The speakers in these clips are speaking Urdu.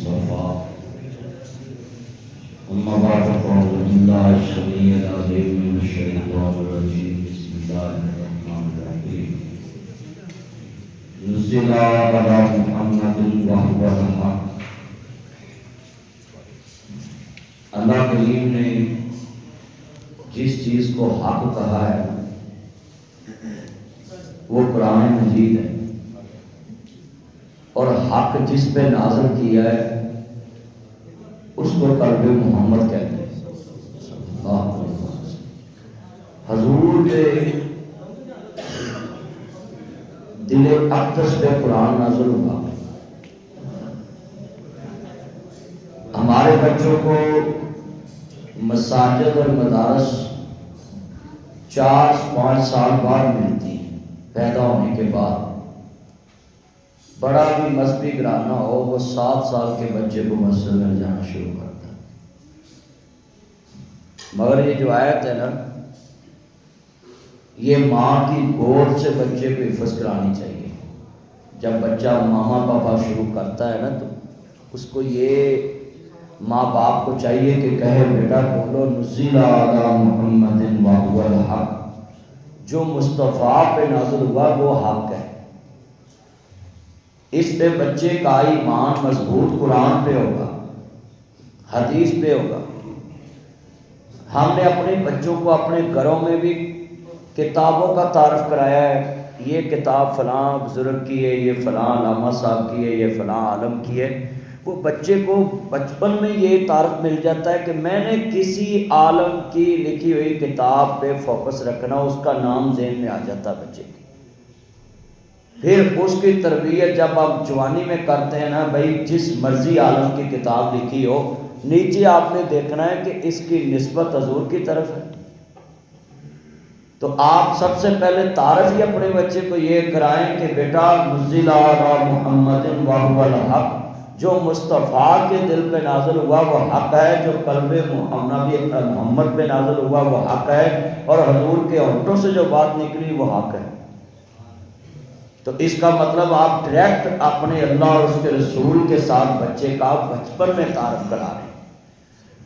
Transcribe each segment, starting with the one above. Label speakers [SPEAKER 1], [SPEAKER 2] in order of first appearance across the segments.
[SPEAKER 1] المصطفى أما بعد فأعوذ بالله السميع العليم من الشيطان الرجيم بسم الله الرحمن الرحيم نزل على محمد وهو الحق اللہ کریم نے جس چیز کو حق کہا ہے وہ قرآن مجید ہے، اور حق جس پہ نازل کیا ہے اس کو قلب محمد کہتے ہیں۔ حضور کے دل اقدس پہ قرآن نازل ہوا۔ ہمارے بچوں کو مساجد اور مدارس 4-5 سال بعد ملتی ہیں، پیدا ہونے کے بعد۔ بڑا بھی مذہبی گھرانہ ہو وہ 7 سال کے بچے کو مسجد میں جانا شروع کرتا ہے۔ مگر یہ جو آیت ہے نا، یہ ماں کی گود سے بچے کو حفظ کرانی چاہیے۔ جب بچہ ماما پاپا شروع کرتا ہے نا، تو اس کو یہ ماں باپ کو چاہیے کہ کہے بیٹا بولو نزل علی محمد وہو الحق، جو مصطفیٰ پہ نازل ہوا وہ حق ہے۔ اس پہ بچے کا ایمان مضبوط قرآن پہ ہوگا، حدیث پہ ہوگا۔ ہم نے اپنے بچوں کو اپنے گھروں میں بھی کتابوں کا تعارف کرایا ہے، یہ کتاب فلاں بزرگ کی ہے، یہ فلاں علامہ صاحب کی ہے، یہ فلاں عالم کی ہے۔ وہ بچے کو بچپن میں یہ تعارف مل جاتا ہے کہ میں نے کسی عالم کی لکھی ہوئی کتاب پہ فوکس رکھنا، اس کا نام ذہن میں آ جاتا ہے بچے کے۔ پھر اس کی تربیت جب آپ جوانی میں کرتے ہیں نا، بھائی جس مرضی عالم کی کتاب لکھی ہو، نیچے آپ نے دیکھنا ہے کہ اس کی نسبت حضور کی طرف ہے۔ تو آپ سب سے پہلے تعارف ہی اپنے بچے کو یہ کرائیں کہ بیٹا نزل علی محمد وہو الحق، جو مصطفیٰ کے دل پہ نازل ہوا وہ حق ہے، جو قلب محمد پہ نازل ہوا وہ حق ہے، اور حضور کے ہونٹوں سے جو بات نکلی وہ حق ہے۔ تو اس کا مطلب آپ ڈائریکٹ اپنے اللہ اور اس کے رسول کے ساتھ بچے کا بچپن میں تعارف کرا رہے ہیں۔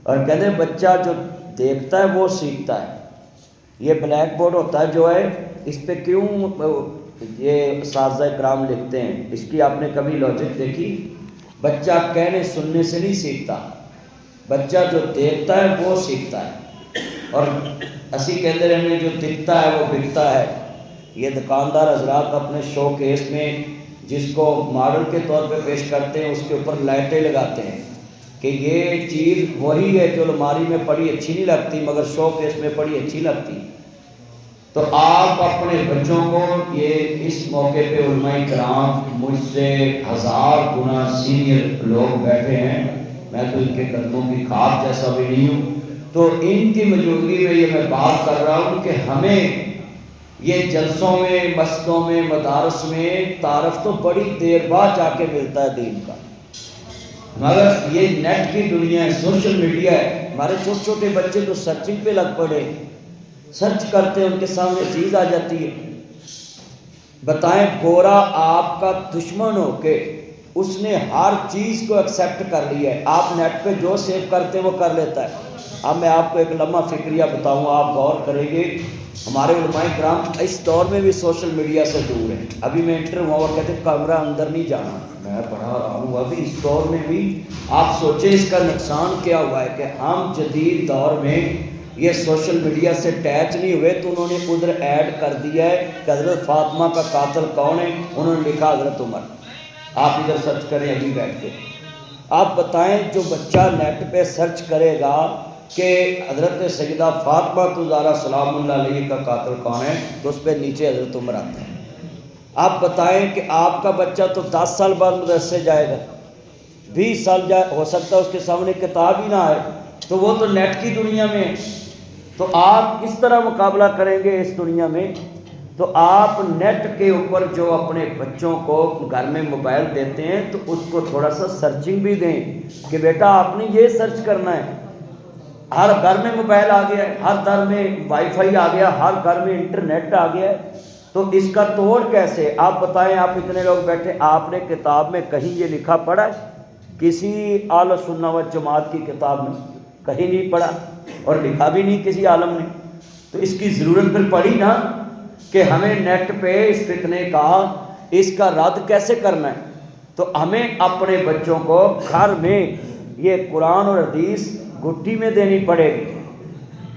[SPEAKER 1] اور کہتے ہیں بچہ جو دیکھتا ہے وہ سیکھتا ہے۔ یہ بلیک بورڈ ہوتا ہے جو ہے، اس پہ کیوں یہ اساتذہ کرام لکھتے ہیں، اس کی آپ نے کبھی لاجک دیکھی؟ بچہ کہنے سننے سے نہیں سیکھتا، بچہ جو دیکھتا ہے وہ سیکھتا ہے۔ اور اسی کہتے رہنے جو دکھتا ہے وہ بکتا ہے۔ یہ دکاندار حضرات اپنے شو کیس میں جس کو ماڈل کے طور پہ پیش کرتے ہیں، اس کے اوپر لائٹیں لگاتے ہیں کہ یہ چیز وہی ہے جو الماری میں پڑی اچھی نہیں لگتی مگر شو کیس میں پڑی اچھی لگتی۔ تو آپ اپنے بچوں کو یہ اس موقع پہ علماء کرام مجھ سے 1000 گنا سینئر لوگ بیٹھے ہیں، میں تو ان کے قدموں کی کھاد جیسا بھی نہیں ہوں، تو ان کی موجودگی میں یہ میں بات کر رہا ہوں کہ ہمیں یہ جلسوں میں، مسجدوں میں، مدارس میں تعارف تو بڑی دیر بعد جا کے ملتا ہے دین کا، مگر یہ نیٹ کی دنیا ہے، سوشل میڈیا ہے، ہمارے چھوٹے چھوٹے بچے تو سرچنگ پہ لگ پڑے، سرچ کرتے ہیں ان کے سامنے چیز آ جاتی ہے۔ بتائیں گورا آپ کا دشمن ہو کے اس نے ہر چیز کو ایکسیپٹ کر لیا ہے، آپ نیٹ پہ جو سیو کرتے وہ کر لیتا ہے۔ اب میں آپ کو ایک لمحہ فکریہ بتاؤں، آپ غور کریں گے، ہمارے علماء کرام اس دور میں بھی سوشل میڈیا سے دور ہیں۔ ابھی میں انٹر ہوا اور کہتے ہیں کیمرہ اندر نہیں جانا، میں پڑھا رہا ہوں ابھی اس دور میں بھی۔ آپ سوچیں اس کا نقصان کیا ہوا ہے کہ ہم جدید دور میں یہ سوشل میڈیا سے اٹیچ نہیں ہوئے، تو انہوں نے ادھر ایڈ کر دیا ہے کہ حضرت فاطمہ کا قاتل کون ہے، انہوں نے لکھا حضرت عمر۔ آپ ادھر سرچ کریں ابھی بیٹھ کے، آپ بتائیں جو بچہ نیٹ پہ سرچ کرے گا کہ حضرت سیدہ فاطمہ الزہرا سلام اللہ علیہ کا قاتل کون ہے، تو اس پہ نیچے حضرت عمر آتا ہے۔ آپ بتائیں کہ آپ کا بچہ تو 10 سال بعد مدرسے جائے گا، 20 سال ہو سکتا ہے اس کے سامنے کتاب ہی نہ آئے، تو وہ تو نیٹ کی دنیا میں ہے۔ تو آپ کس طرح مقابلہ کریں گے اس دنیا میں؟ تو آپ نیٹ کے اوپر جو اپنے بچوں کو گھر میں موبائل دیتے ہیں تو اس کو تھوڑا سا سرچنگ بھی دیں کہ بیٹا آپ نے یہ سرچ کرنا ہے۔ ہر گھر میں موبائل آ گیا ہے، ہر گھر میں وائی فائی آ گیا، ہر گھر میں انٹرنیٹ آ گیا ہے، تو اس کا توڑ کیسے؟ آپ بتائیں، آپ اتنے لوگ بیٹھے، آپ نے کتاب میں کہیں یہ لکھا پڑھا ہے کسی اہل سنت و جماعت کی کتاب میں کہیں نہیں پڑھا اور لکھا بھی نہیں کسی عالم نے. تو اس کی ضرورت پھر پڑی نا کہ ہمیں نیٹ پہ اس فتنے کا اس کا رد کیسے کرنا ہے. تو ہمیں اپنے بچوں کو گھر میں یہ قرآن اور حدیث گٹھی میں دینی پڑے گی.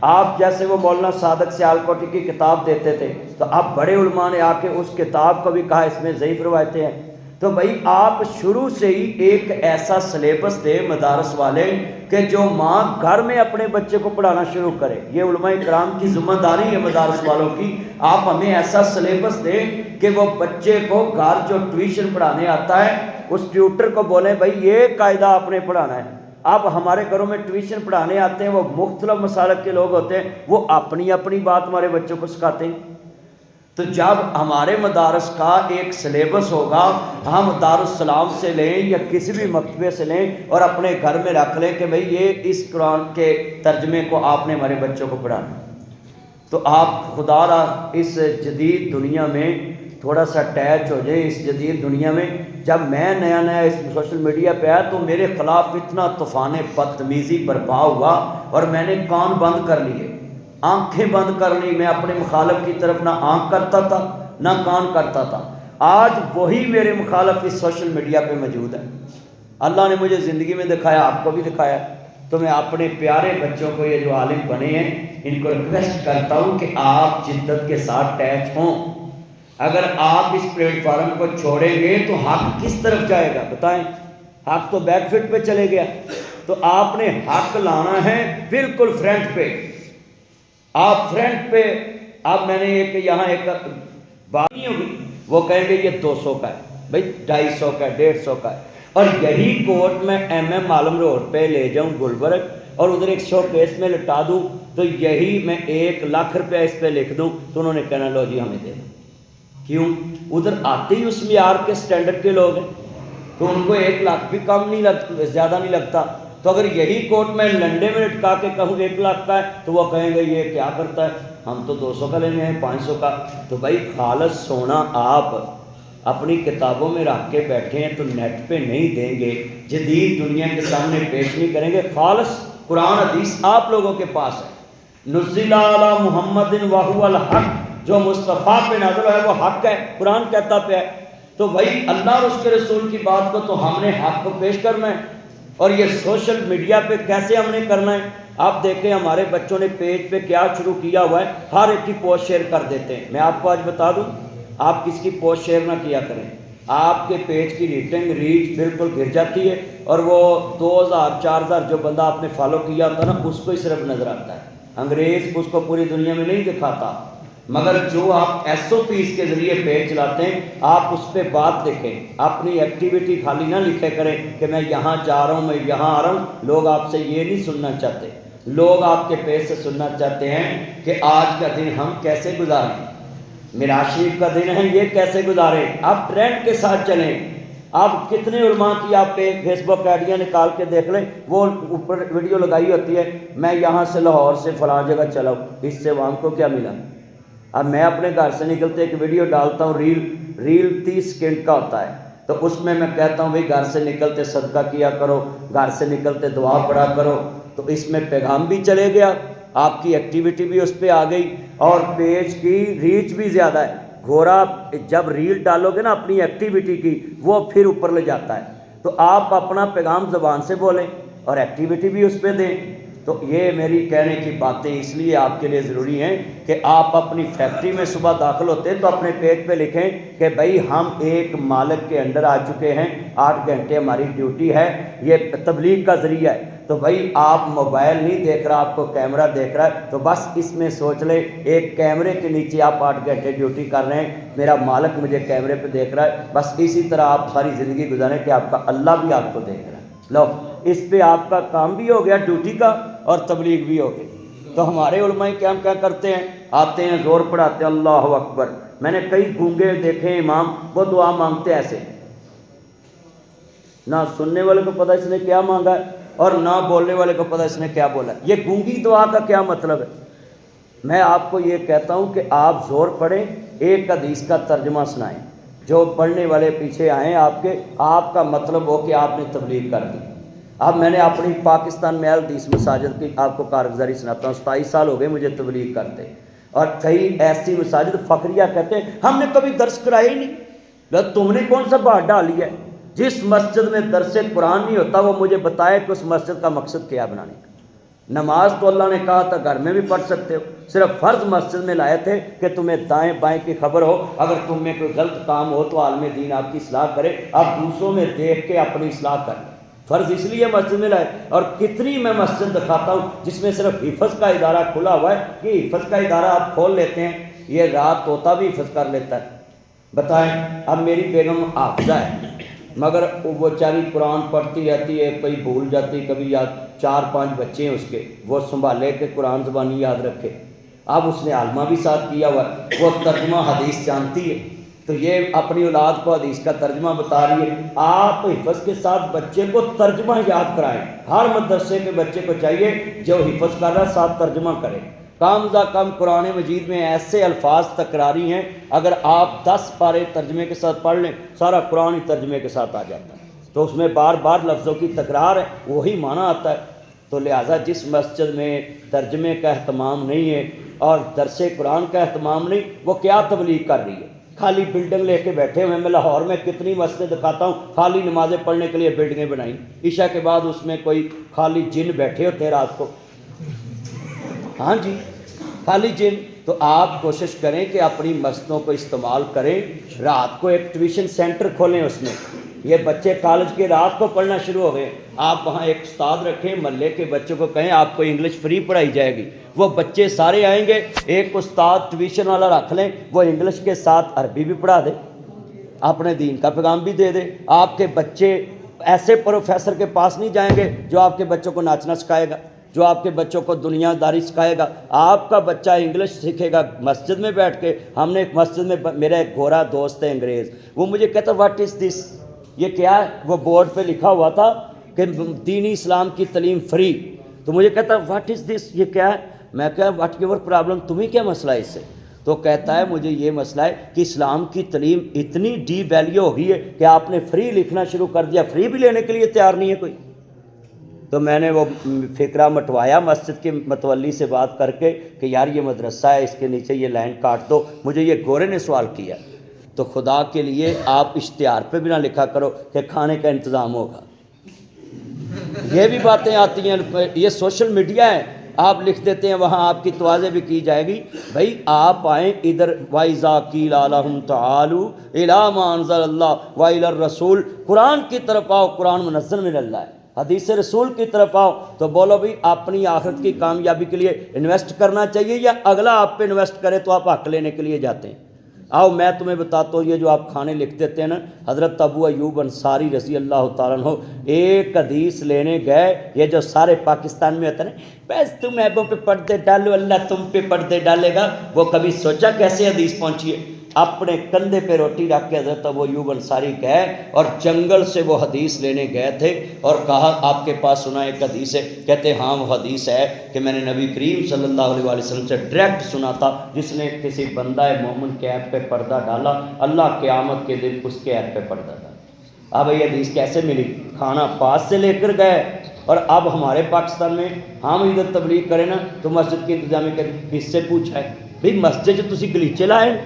[SPEAKER 1] آپ جیسے وہ مولانا صادق سیالکوٹی کی کتاب دیتے تھے تو اب بڑے علماء نے آ کے اس کتاب کو بھی کہا اس میں ضعیف روایتیں ہیں. تو بھائی آپ شروع سے ہی ایک ایسا سلیبس دے مدارس والے کہ جو ماں گھر میں اپنے بچے کو پڑھانا شروع کرے. یہ علماء کرام کی ذمہ داری ہے مدارس والوں کی. آپ ہمیں ایسا سلیبس دیں کہ وہ بچے کو گھر جو ٹیوشن پڑھانے آتا ہے اس ٹیوٹر کو بولیں بھائی یہ قاعدہ آپ نے پڑھانا ہے. اب ہمارے گھروں میں ٹیوشن پڑھانے آتے ہیں وہ مختلف مسالک کے لوگ ہوتے ہیں, وہ اپنی اپنی بات ہمارے بچوں کو سکھاتے ہیں. تو جب ہمارے مدارس کا ایک سلیبس ہوگا ہم دارالسلام سے لیں یا کسی بھی مکتبے سے لیں اور اپنے گھر میں رکھ لیں کہ بھئی یہ اس قرآن کے ترجمے کو آپ نے ہمارے بچوں کو پڑھانا. تو آپ خدا را اس جدید دنیا میں تھوڑا سا اٹیچ ہو جائیں. اس جدید دنیا میں جب میں نیا نیا اس سوشل میڈیا پہ آیا تو میرے خلاف اتنا طوفان بدتمیزی برپا ہوا اور میں نے کان بند کر لیے, آنکھیں بند کر لی. میں اپنے مخالف کی طرف نہ آنکھ کرتا تھا نہ کان کرتا تھا. آج وہی میرے مخالف اس سوشل میڈیا پہ موجود ہے. اللہ نے مجھے زندگی میں دکھایا, آپ کو بھی دکھایا. تو میں اپنے پیارے بچوں کو یہ جو عالم بنے ہیں ان کو ریکویسٹ کرتا ہوں کہ آپ جدت کے ساتھ اٹیچ ہوں. اگر آپ اس پلیٹ فارم کو چھوڑیں گے تو حق کس طرف جائے گا بتائیں. حق تو بیک فٹ پہ چلے گیا. تو آپ نے حق لانا ہے بالکل فرنٹ پہ. آپ فرنٹ پہ. اب میں نے ایک یہاں ایک بات نہیں ہوگی وہ کہیں گے یہ 200 کا ہے, بھائی 250 کا ہے, 150 کا ہے. اور یہی کوٹ میں ایم عالم روڈ پہ لے جاؤں گلبرگ اور ادھر ایک شو کیس میں لٹا دوں تو یہی میں 1 لاکھ روپیہ اس پہ لکھ دوں تو انہوں نے کہنا لو جی ہمیں دے دو. کیوں؟ ادھر آتے ہی اس معیار کے سٹینڈرڈ کے لوگ ہیں تو ان کو 1 لاکھ بھی کم نہیں لگتا, زیادہ نہیں لگتا. تو اگر یہی کوٹ میں لنڈے میں لٹکا کے کہوں 1 لاکھ کا ہے تو وہ کہیں گے یہ کیا کرتا ہے, ہم تو 200 کا لینے ہیں 500 کا. تو بھائی خالص سونا آپ اپنی کتابوں میں رکھ کے بیٹھے ہیں تو نیٹ پہ نہیں دیں گے, جدید دنیا کے سامنے پیش نہیں کریں گے. خالص قرآن حدیث آپ لوگوں کے پاس ہے. نزل علی محمد وہو الحق, جو مصطفیٰ پہ نازل ہے وہ حق ہے, قرآن کہتا پہ ہے. تو بھائی اللہ اور اس کے رسول کی بات کو تو ہم نے حق کو پیش کرنا ہے. اور یہ سوشل میڈیا پہ کیسے ہم نے کرنا ہے. آپ دیکھیں ہمارے بچوں نے پیج پہ کیا شروع کیا ہوا ہے, ہر ایک کی پوسٹ شیئر کر دیتے ہیں. میں آپ کو آج بتا دوں آپ کس کی پوسٹ شیئر نہ کیا کریں, آپ کے پیج کی ریٹنگ ریچ بالکل گر جاتی ہے اور وہ 2000 4000 جو بندہ آپ نے فالو کیا ہوتا نا اس کو ہی صرف نظر آتا ہے. انگریز اس کو پوری دنیا میں نہیں دکھاتا. مگر جو آپ ایس او پیز کے ذریعے پیج چلاتے ہیں آپ اس پہ بات لکھیں, اپنی ایکٹیویٹی خالی نہ لکھے کریں کہ میں یہاں جا رہا ہوں میں یہاں آ رہا ہوں. لوگ آپ سے یہ نہیں سننا چاہتے, لوگ آپ کے پیج سے سننا چاہتے ہیں کہ آج کا دن ہم کیسے گزاریں, معراج شریف کا دن ہے یہ کیسے گزاریں. آپ ٹرینڈ کے ساتھ چلیں. آپ کتنے علماء کی آپ پہ فیس بک آئیڈیاں نکال کے دیکھ لیں, وہ اوپر ویڈیو لگائی ہوتی ہے میں یہاں سے لاہور سے فلاں جگہ چلا ہوں, اس سے وہاں کو کیا ملا. اب میں اپنے گھر سے نکلتے ایک ویڈیو ڈالتا ہوں, ریل 30 سیکنڈ کا ہوتا ہے, تو اس میں کہتا ہوں بھئی گھر سے نکلتے صدقہ کیا کرو, گھر سے نکلتے دعا پڑھا کرو. تو اس میں پیغام بھی چلے گیا, آپ کی ایکٹیویٹی بھی اس پہ آ گئی اور پیج کی ریچ بھی زیادہ ہے. گھوڑا جب ریل ڈالو گے نا اپنی ایکٹیویٹی کی وہ پھر اوپر لے جاتا ہے. تو آپ اپنا پیغام زبان سے بولیں اور ایکٹیویٹی بھی اس پہ دیں. تو یہ میری کہنے کی باتیں اس لیے آپ کے لیے ضروری ہیں کہ آپ اپنی فیکٹری میں صبح داخل ہوتے ہیں تو اپنے پیج پہ لکھیں کہ بھئی ہم ایک مالک کے انڈر آ چکے ہیں, 8 گھنٹے ہماری ڈیوٹی ہے, یہ تبلیغ کا ذریعہ ہے. تو بھائی آپ موبائل نہیں دیکھ رہا, آپ کو کیمرہ دیکھ رہا ہے, تو بس اس میں سوچ لیں ایک کیمرے کے نیچے آپ 8 گھنٹے ڈیوٹی کر رہے ہیں, میرا مالک مجھے کیمرے پہ دیکھ رہا ہے. بس اسی طرح آپ ساری زندگی گزاریں کہ آپ کا اللہ بھی آپ کو دیکھ رہا ہے. لو اس پہ آپ کا کام بھی ہو گیا ڈیوٹی کا اور تبلیغ بھی ہو گئی. تو ہمارے علماء کرام کیا کرتے ہیں, آتے ہیں زور پڑھاتے ہیں اللہ اکبر. میں نے کئی گونگے دیکھے ہیں امام, وہ دعا مانگتے ایسے, نہ سننے والے کو پتہ اس نے کیا مانگا ہے اور نہ بولنے والے کو پتہ اس نے کیا بولا ہے. یہ گونگی دعا کا کیا مطلب ہے. میں آپ کو یہ کہتا ہوں کہ آپ زور پڑھیں, ایک حدیث کا ترجمہ سنائیں, جو پڑھنے والے پیچھے آئیں آپ کے، آپ کا مطلب ہو کہ آپ نے تبلیغ کر دی۔ اب میں نے اپنی پاکستان میں حدیث مساجد کی آپ کو کارگزاری سناتا ہوں، 27 سال ہو گئے مجھے تبلیغ کرتے، اور کئی ایسی مساجد فخریہ کہتے ہیں ہم نے کبھی درس کرایا ہی نہیں۔ تم نے کون سا بات ڈالی ہے؟ جس مسجد میں درس قرآن نہیں ہوتا وہ مجھے بتائے کہ اس مسجد کا مقصد کیا بنانے کا۔ نماز تو اللہ نے کہا تھا گھر میں بھی پڑھ سکتے ہو، صرف فرض مسجد میں لائے تھے کہ تمہیں دائیں بائیں کی خبر ہو، اگر تم میں کوئی غلط کام ہو تو عالم دین آپ کی اصلاح کرے، آپ دوسروں میں دیکھ کے اپنی اصلاح کریں۔ فرض اس لیے مسجد میں لائے، اور کتنی میں مسجد دکھاتا ہوں جس میں صرف حفظ کا ادارہ کھلا ہوا ہے کہ حفظ کا ادارہ آپ کھول لیتے ہیں، یہ رات طوطا بھی حفظ کر لیتا ہے۔ بتائیں، اب میری بیگم حافظہ ہے مگر وہ چاری قرآن پڑھتی رہتی ہے، کبھی بھول جاتی، کبھی یاد، 4-5 بچے ہیں اس کے، وہ سنبھالے کہ قرآن زبانی یاد رکھے۔ اب اس نے عالمہ بھی ساتھ کیا ہوا ہے، وہ ترجمہ حدیث جانتی ہے، تو یہ اپنی اولاد کو حدیث کا ترجمہ بتا رہی ہے۔ آپ حفظ کے ساتھ بچے کو ترجمہ یاد کرائیں، ہر مدرسے کے بچے کو چاہیے جو حفظ کر رہا ہے ساتھ ترجمہ کرے۔ کم از کم قرآن مجید میں ایسے الفاظ تکراری ہیں، اگر آپ 10 پارے ترجمے کے ساتھ پڑھ لیں سارا قرآن ہی ترجمے کے ساتھ آ جاتا ہے، تو اس میں بار بار لفظوں کی تکرار ہے، وہی معنی آتا ہے۔ تو لہٰذا جس مسجد میں ترجمے کا اہتمام نہیں ہے اور درس قرآن کا اہتمام نہیں، وہ کیا تبلیغ کر رہی ہے؟ خالی بلڈنگ لے کے بیٹھے ہوئے ہیں۔ میں لاہور میں کتنی مسجدیں دکھاتا ہوں خالی نمازیں پڑھنے کے لیے بلڈنگیں بنائیں، عشاء کے بعد اس میں کوئی خالی جن بیٹھے ہوتے ہیں رات کو، ہاں جی خالی جن۔ تو آپ کوشش کریں کہ اپنی مسجدوں کو استعمال کریں، رات کو ایک ٹیوشن سینٹر کھولیں، اس میں یہ بچے کالج کے رات کو پڑھنا شروع ہو گئے، آپ وہاں ایک استاد رکھیں، محلے کے بچوں کو کہیں آپ کو انگلش فری پڑھائی جائے گی، وہ بچے سارے آئیں گے، ایک استاد ٹیوشن والا رکھ لیں، وہ انگلش کے ساتھ عربی بھی پڑھا دے، اپنے دین کا پیغام بھی دے دے۔ آپ کے بچے ایسے پروفیسر کے پاس نہیں جائیں گے جو آپ کے بچوں کو ناچنا سکھائے گا، جو آپ کے بچوں کو دنیا داری سکھائے گا۔ آپ کا بچہ انگلش سیکھے گا مسجد میں بیٹھ کے۔ ہم نے ایک مسجد میں، میرا ایک گورا دوست ہے انگریز، وہ مجھے کہتا واٹ از دس، یہ کیا ہے؟ وہ بورڈ پہ لکھا ہوا تھا کہ دینی اسلام کی تعلیم فری، تو مجھے کہتا واٹ از دس، یہ کیا ہے؟ میں کہا واٹ یور پرابلم، تمہیں کیا مسئلہ ہے اس سے؟ تو کہتا ہے مجھے یہ مسئلہ ہے کہ اسلام کی تعلیم اتنی ڈی ویلیو ہو گئی ہے کہ آپ نے فری لکھنا شروع کر دیا، فری بھی لینے کے لیے تیار نہیں ہے کوئی۔ تو میں نے وہ فکرہ مٹوایا مسجد کے متولی سے بات کر کے کہ یار یہ مدرسہ ہے، اس کے نیچے یہ لائن کاٹ دو۔ مجھے یہ گورے نے سوال کیا، تو خدا کے لیے آپ اشتہار پہ بھی نہ لکھا کرو کہ کھانے کا انتظام ہوگا، یہ بھی باتیں آتی ہیں، یہ سوشل میڈیا ہے، آپ لکھ دیتے ہیں وہاں آپ کی توازے بھی کی جائے گی۔ بھائی آپ آئیں ادھر، وَإِذَا قِيلَ لَهُمْ تَعَالُوا إِلَىٰ مَا أَنزَلَ اللَّهُ وَإِلَى الرَّسُولِ، قرآن کی طرف آؤ، قرآن منزل من اللہ ہے، حدیث رسول کی طرف آؤ۔ تو بولو بھی اپنی آخرت کی کامیابی کے لیے انویسٹ کرنا چاہیے یا اگلا آپ پہ انویسٹ کرے تو آپ حق لینے کے لیے جاتے ہیں؟ آؤ میں تمہیں بتاتا ہوں، یہ جو آپ کھانے لکھ دیتے ہیں نا، حضرت ابو ایوب انصاری رضی اللہ تعالیٰ عنہ ایک حدیث لینے گئے، یہ جو سارے پاکستان میں ہوتا ہے نا، بس تم ایبوں پہ پردے ڈالو اللہ تم پہ پردے ڈالے گا، وہ کبھی سوچا کیسے حدیث پہنچی ہے؟ اپنے کندھے پہ روٹی رکھ کے حضرت ابو ایوب انصاری گئے اور جنگل سے وہ حدیث لینے گئے تھے، اور کہا آپ کے پاس سنا ایک حدیث ہے؟ کہتے ہاں وہ حدیث ہے کہ میں نے نبی کریم صلی اللہ علیہ وسلم سے ڈائریکٹ سنا تھا، جس نے کسی بندہ مومن کے عیب پہ پردہ ڈالا اللہ قیامت کے دن اس کے عیب پہ پردہ ڈالا۔ اب یہ حدیث کیسے ملی؟ کھانا پاس سے لے کر گئے، اور اب ہمارے پاکستان میں ہم ادھر تبلیغ کریں نا تو مسجد کی انتظامیہ کے کس سے پوچھا ہے؟ بھئی مسجد جو تسی گلیچے لائے،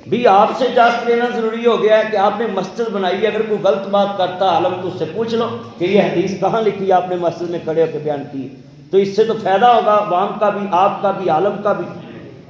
[SPEAKER 1] بھی آپ سے اجازت لینا ضروری ہو گیا ہے کہ آپ نے مسجد بنائی ہے، اگر کوئی غلط بات کرتا عالم تو اس سے پوچھ لو کہ یہ حدیث کہاں لکھی ہے، آپ نے مسجد میں کھڑے ہو کے بیان کی، تو اس سے تو فائدہ ہوگا عوام کا بھی، آپ کا بھی، عالم کا بھی۔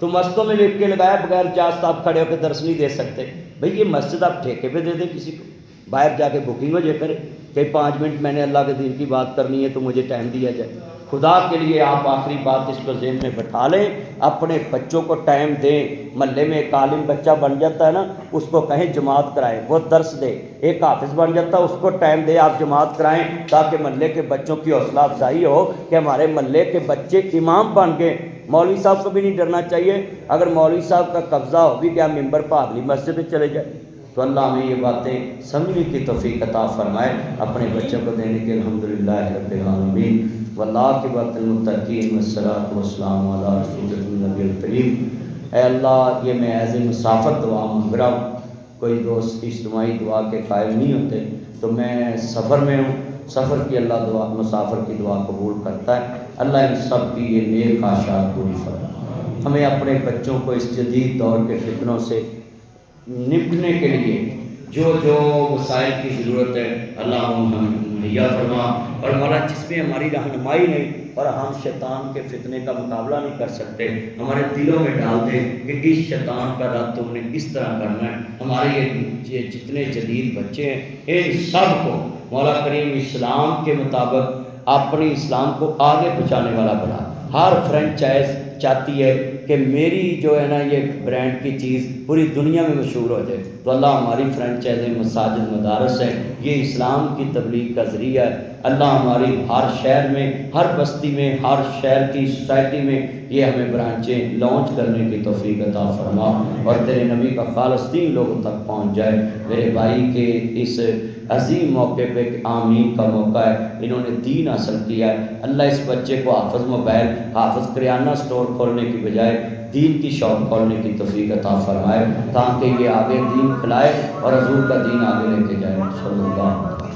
[SPEAKER 1] تو مسجدوں میں لکھ کے لگایا بغیر اجازت آپ کھڑے ہو کے درس نہیں دے سکتے۔ بھئی یہ مسجد آپ ٹھیکے پہ دے دیں کسی کو، باہر جا کے بکنگ ہو جائے کرے کہ 5 منٹ میں نے اللہ کے دین کی بات کرنی ہے تو مجھے ٹائم دیا جائے۔ خدا کے لیے آپ آخری بات اس کو ذہن میں بٹھا لیں، اپنے بچوں کو ٹائم دیں۔ محلے میں ایک عالم بچہ بن جاتا ہے نا، اس کو کہیں جماعت کرائیں، وہ درس دے۔ ایک حافظ بن جاتا ہے، اس کو ٹائم دے، آپ جماعت کرائیں، تاکہ محلے کے بچوں کی حوصلہ افزائی ہو کہ ہمارے محلے کے بچے امام بن گئے۔ مولوی صاحب کو بھی نہیں ڈرنا چاہیے، اگر مولوی صاحب کا قبضہ ہو بھی گیا ممبر پہ اگلی مسجد میں چلے جائے۔ تو اللہ ہمیں یہ باتیں سمجھنے کی توفیق عطا فرمائے، اپنے بچوں کو دینے کے الحمدللہ رب العالمین، والعاقبۃ للمتقین والصلاۃ والسلام علی رسول النبی الکریم۔ اے اللہ، یہ میں ایز مسافت دعا مانگ رہا ہوں، کوئی دوست اجتماعی دعا کے قائل نہیں ہوتے، تو میں سفر میں ہوں، سفر کی اللہ دعا، مسافر کی دعا قبول کرتا ہے۔ اللہ ان سب کی یہ نیک خواہشات پوری فرمائے۔ ہمیں اپنے بچوں کو اس جدید دور کے فتنوں سے نپٹنے کے لیے جو جو وسائل کی ضرورت ہے اللہ ہم مہیا فرما، اور مولا جس میں ہماری رہنمائی نہیں اور ہم شیطان کے فتنے کا مقابلہ نہیں کر سکتے، ہمارے دلوں میں ڈال دے کہ اس شیطان کا رد تم نے اس طرح کرنا ہے۔ ہمارے یہ جتنے جدید بچے ہیں ان سب کو مولا کریم اسلام کے مطابق اپنی اسلام کو آگے پہنچانے والا بنا۔ ہر فرینچائز چاہتی ہے کہ میری جو ہے نا یہ برانڈ کی چیز پوری دنیا میں مشہور ہو جائے، تو اللہ ہماری فرینچائزیں مساجد مدارس ہیں، یہ اسلام کی تبلیغ کا ذریعہ ہے۔ اللہ ہماری ہر شہر میں، ہر بستی میں، ہر شہر کی سوسائٹی میں یہ ہمیں برانچیں لانچ کرنے کی توفیق عطا فرما، اور تیرے نبی کا خالص دین لوگوں تک پہنچ جائے۔ میرے بھائی کے اس عظیم موقع پہ آمین کا موقع ہے، انہوں نے دین حاصل کیا ہے، اللہ اس بچے کو حافظ موبائل، حافظ کریانہ سٹور کھولنے کی بجائے دین کی شاپ کھولنے کی توفیق عطا فرمائے، تاکہ یہ آگے دین کھلائے اور حضور کا دین آگے لے کے جائے۔ صلی اللہ علیہ وسلم۔